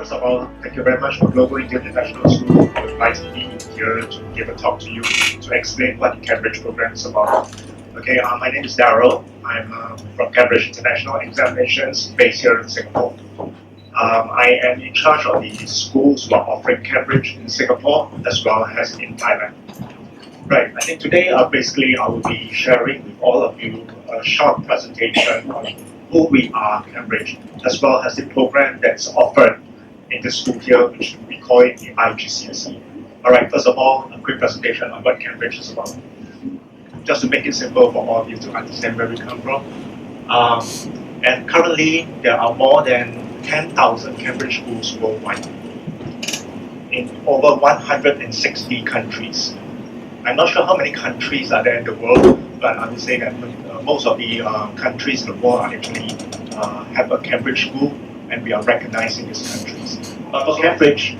First of all, thank you very much for Global Indian International School for inviting me here to give a talk to you to explain what the Cambridge program is about. Okay, my name is Daryl. I'm from Cambridge International Examinations based here in Singapore. I am in charge of the schools who are offering Cambridge in Singapore as well as in Thailand. Right, I think today basically I will be sharing with all of you a short presentation on who we are, Cambridge, as well as the program that's offered in the school here, which we call it the IGCSE. Alright, first of all, a quick presentation on what Cambridge is about. Just to make it simple for all of you to understand where we come from. And currently, there are more than 10,000 Cambridge schools worldwide in over 160 countries. I'm not sure how many countries are there in the world, but I would say that most of the countries in the world are actually have a Cambridge school, and we are recognized in these countries. But for Cambridge,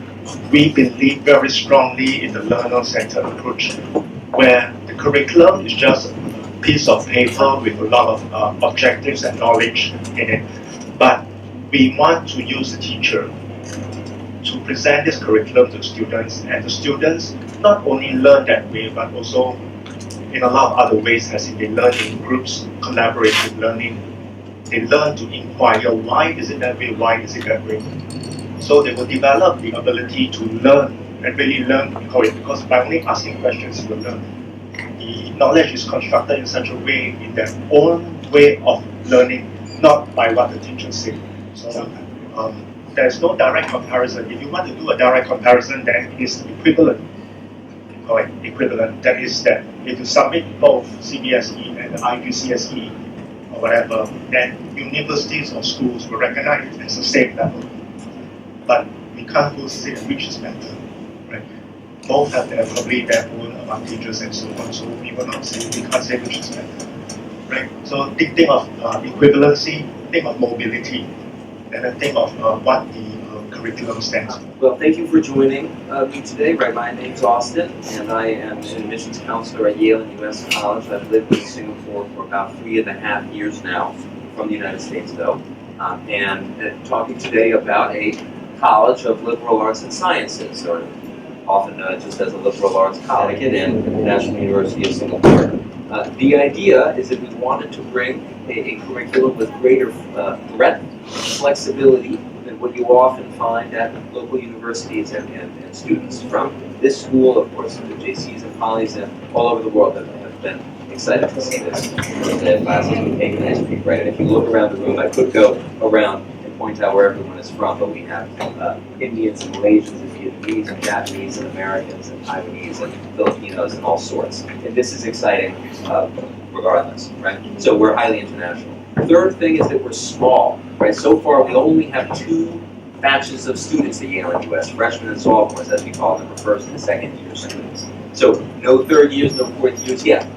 we believe very strongly in the learner-centered approach, where the curriculum is just a piece of paper with a lot of objectives and knowledge in it. But we want to use the teacher to present this curriculum to students, and the students not only learn that way, but also in a lot of other ways, as in they learn in groups, collaborative learning. They learn to inquire, why is it that way, why is it that way? So they will develop the ability to learn and really learn because by only asking questions, you will learn. The knowledge is constructed in such a way, in their own way of learning, not by what the teachers say. So there's no direct comparison. If you want to do a direct comparison, then it is equivalent. Equivalent. That is that if you submit both CBSE and IGCSE or whatever, then universities or schools will recognize it as the same level. But we can't go say which is better, right? Both have probably their own advantages and so on. So we will not say, we can't say which is better, right? So think of equivalency, think of mobility, and then think of what the curriculum stands for. Well, thank you for joining me today. Right, my name's Austin, and I am an admissions counselor at Yale and U.S. College. I've lived in Singapore for about 3.5 years now, from the United States though, and talking today about a College of Liberal Arts and Sciences, or often just as a liberal arts college, and National University of Singapore. The idea is that we wanted to bring a curriculum with greater breadth, flexibility than what you often find at local universities and students from this school, of course, the JCs and polys and all over the world that have been excited to see this in the classes we take in history, right? And if you look around the room, I could go around and point out where everyone is from, but we have Indians and Malaysians and Vietnamese and Japanese and Americans and Taiwanese and Filipinos and all sorts. And this is exciting regardless, right? So we're highly international. Third thing is that we're small, right? So far we only have 2 batches of students at Yale and US, freshmen and sophomores as we call them, or first and second year students. So no third years, no fourth years yet.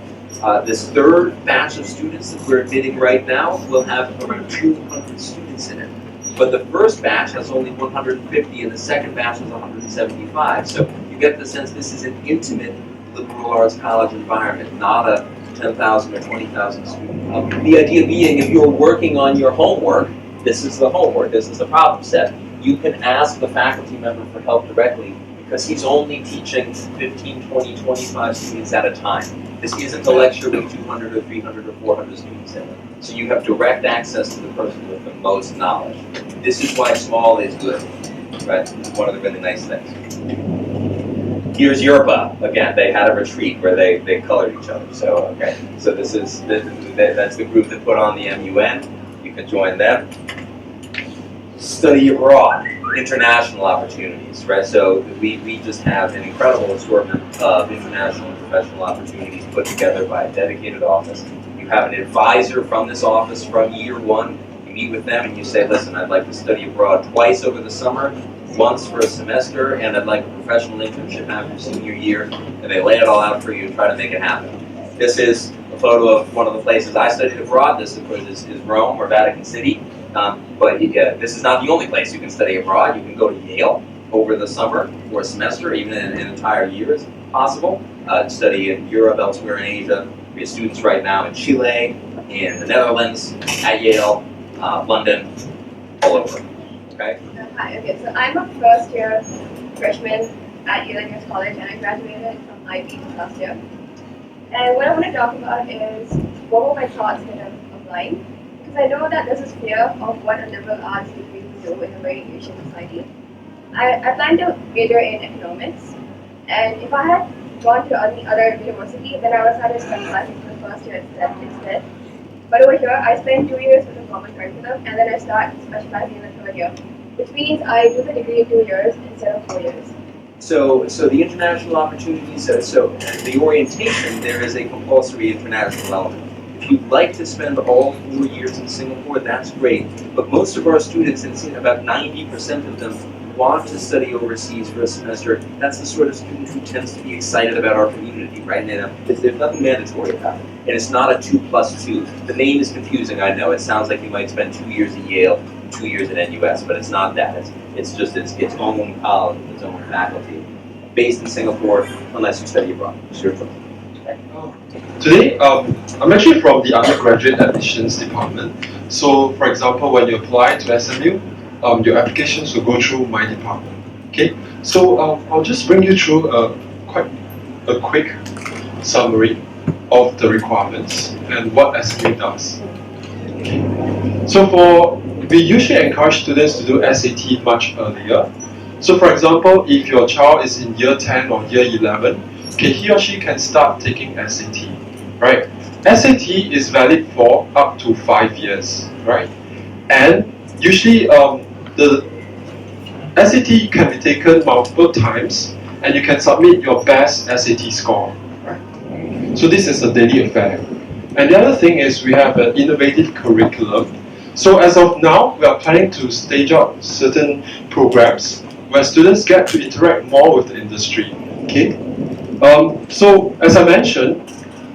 This third batch of students that we're admitting right now will have around 200 students in it. But the first batch has only 150 and the second batch has 175. So you get the sense this is an intimate liberal arts college environment, not a 10,000 or 20,000 student. The idea being if you're working on your homework, this is the homework, this is the problem set. You can ask the faculty member for help directly because he's only teaching 15, 20, 25 students at a time. This isn't a lecture with 200 or 300 or 400 students in it. So you have direct access to the person with the most knowledge. This is why small is good, right? This is one of the really nice things. Here's Yerba. Again, they had a retreat where they colored each other. So, okay. So that's the group that put on the MUN. You can join them. Study abroad, international opportunities, right? So we just have an incredible assortment of international and professional opportunities put together by a dedicated office. You have an advisor from this office from year 1. You meet with them and you say, listen, I'd like to study abroad twice over the summer, once for a semester, and I'd like a professional internship after senior year, and they lay it all out for you and try to make it happen. This is a photo of one of the places I studied abroad. This, of course, is Rome or Vatican City. But this is not the only place you can study abroad. You can go to Yale over the summer for a semester, even an entire year is possible. Study in Europe, elsewhere in Asia. We have students right now in Chile, in the Netherlands, at Yale, London, all over. Okay? Hi, okay, so I'm a first year freshman at GIIS College and I graduated from IB last year. And what I want to talk about is what were my thoughts when I was applying. Because I know that there's this fear of what a liberal arts degree will do in a very Asian society. I plan to major in economics, and if I had gone to any other university, then I would have started specializing for the first year instead. But over here, I spend 2 years with a common curriculum, and then I start specializing in the third year, which means I do the degree in 2 years instead of 4 years. So the international opportunities, so the orientation, there is a compulsory international element. If you'd like to spend all 4 years in Singapore, that's great. But most of our students, and about 90% of them, want to study overseas for a semester. That's the sort of student who tends to be excited about our community, right? And there's nothing mandatory about it. And it's not a 2+2. The name is confusing, I know. It sounds like you might spend 2 years at Yale, 2 years at NUS, but it's not that. It's just its own college, its own faculty, based in Singapore, unless you study abroad. It's your choice. Okay. Today, I'm actually from the undergraduate admissions department. So, for example, when you apply to SMU, your applications will go through my department. Okay, so I'll just bring you through quite a quick summary of the requirements and what SMU does. Okay. So we usually encourage students to do SAT much earlier. So for example, if your child is in year 10 or year 11, okay, he or she can start taking SAT, right? SAT is valid for up to 5 years, right? And usually the SAT can be taken multiple times and you can submit your best SAT score, right? So this is a daily affair. And the other thing is we have an innovative curriculum. So as of now, we are planning to stage out certain programs where students get to interact more with the industry, okay? So as I mentioned,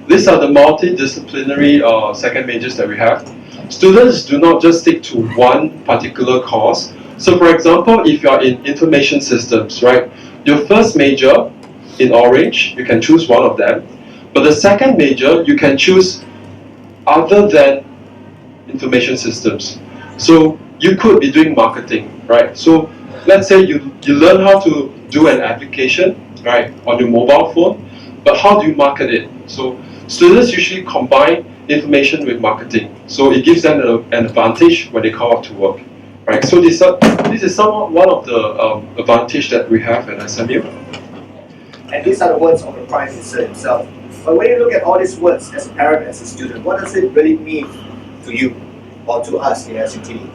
these are the multidisciplinary second majors that we have. Students do not just stick to one particular course. So for example, if you are in information systems, right, your first major in orange, you can choose one of them. But the second major, you can choose other than information systems. So you could be doing marketing, right? So let's say you learn how to do an application, right, on your mobile phone, but how do you market it? So students usually combine information with marketing. So it gives them an advantage when they come out to work, right? So this is somewhat one of the advantage that we have at SMU. And these are the words of the Prime Minister himself. But when you look at all these words as a parent, as a student, what does it really mean to you or to us in SUTD?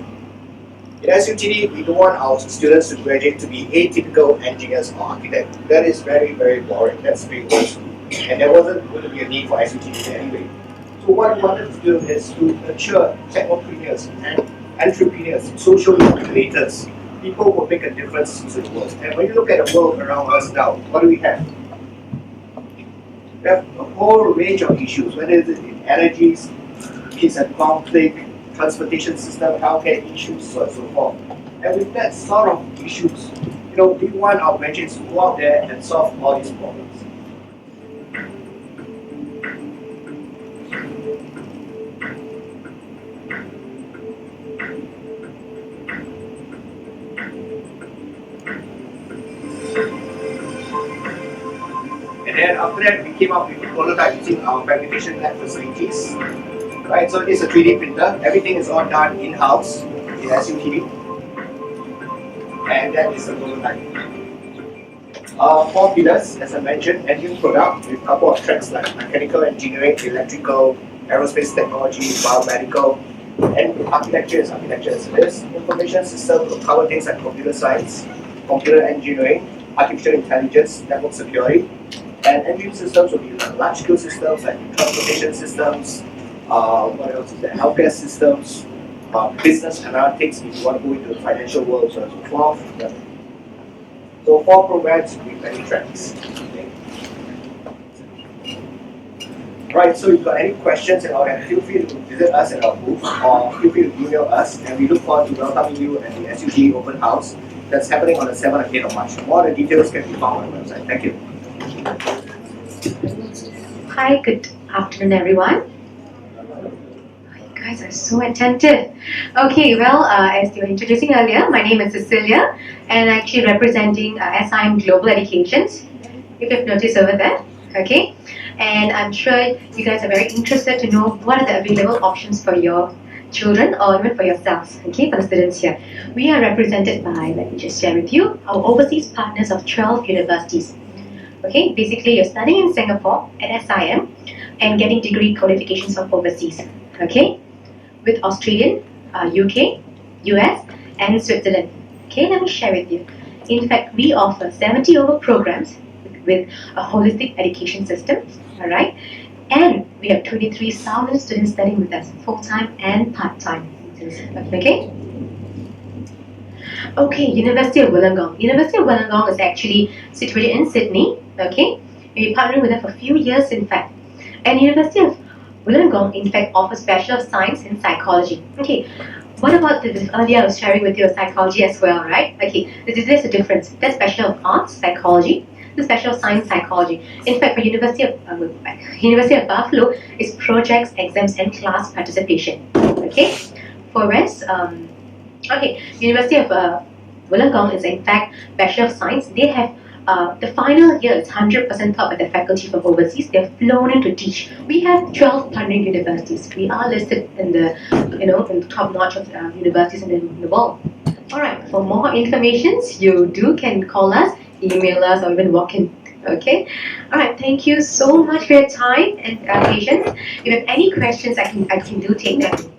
In SUTD, we don't want our students to graduate to be atypical engineers or architects. That is very, very boring. That's very old school. And there wasn't going to be a need for SUTD anyway. So what we wanted to do is to nurture technopreneurs and entrepreneurs, social innovators, people who make a difference to the world. And when you look at the world around us now, what do we have? We have a whole range of issues, whether it's in energies, peace and conflict, transportation system, healthcare issues, so on and so forth. And with that sort of issues, we want our graduates to go out there and solve all these problems. And then after that, we came up with a prototype using our fabrication lab facilities. Right, so it's a 3D printer. Everything is all done in-house in SUTD. And that is the prototype. 4 pillars, as I mentioned, a new product with a couple of tracks like mechanical engineering, electrical, aerospace technology, biomedical, and architecture is architecture. This information system will cover things like computer science, computer engineering, artificial intelligence, network security, and engine systems will be like large-scale systems like transportation systems, what else is there? Healthcare systems, business analytics if you want to go into the financial world, so on and so forth. Yeah. So 4 programs with many tracks. Okay. Right, so if you've got any questions and all that, feel free to visit us at our booth or feel free to email us, and we look forward to welcoming you at the SUTD Open House that's happening on the 7th and 8th of March. More of the details can be found on our website. Thank you. Hi, good afternoon, everyone. You guys are so attentive. Okay, well, as they were introducing earlier, my name is Cecilia, and actually representing SIM Global Educations, if you've noticed over there, okay? And I'm sure you guys are very interested to know what are the available options for your children or even for yourselves, okay, for the students here. We are represented by, let me just share with you, our overseas partners of 12 universities. Okay, basically you're studying in Singapore at SIM and getting degree qualifications from overseas, okay, with Australian, UK, US, and Switzerland. Okay, let me share with you. In fact, we offer 70 over programs with a holistic education system, all right, and we have 23,000 students studying with us, full-time and part-time, okay? Okay, University of Wollongong. University of Wollongong is actually situated in Sydney, okay? We've been partnering with them for a few years, in fact. And University of Wollongong, in fact, offers Bachelor of Science in Psychology. Okay, what about this? Earlier I was sharing with you psychology as well, right? Okay, there's a difference. That's Bachelor of Arts, Psychology. This Bachelor of Science, Psychology. In fact, for University of Buffalo, is projects, exams, and class participation. Okay, whereas okay, University of Wollongong is in fact Bachelor of Science. They have the final year is 100% taught by the faculty from overseas. They're flown in to teach. We have 12 partnering universities. We are listed in the, in the top notch of universities in the world. All right. For more information, you can call us, email us, or even walk in. Okay. All right. Thank you so much for your time and patience. If you have any questions, I can do take them.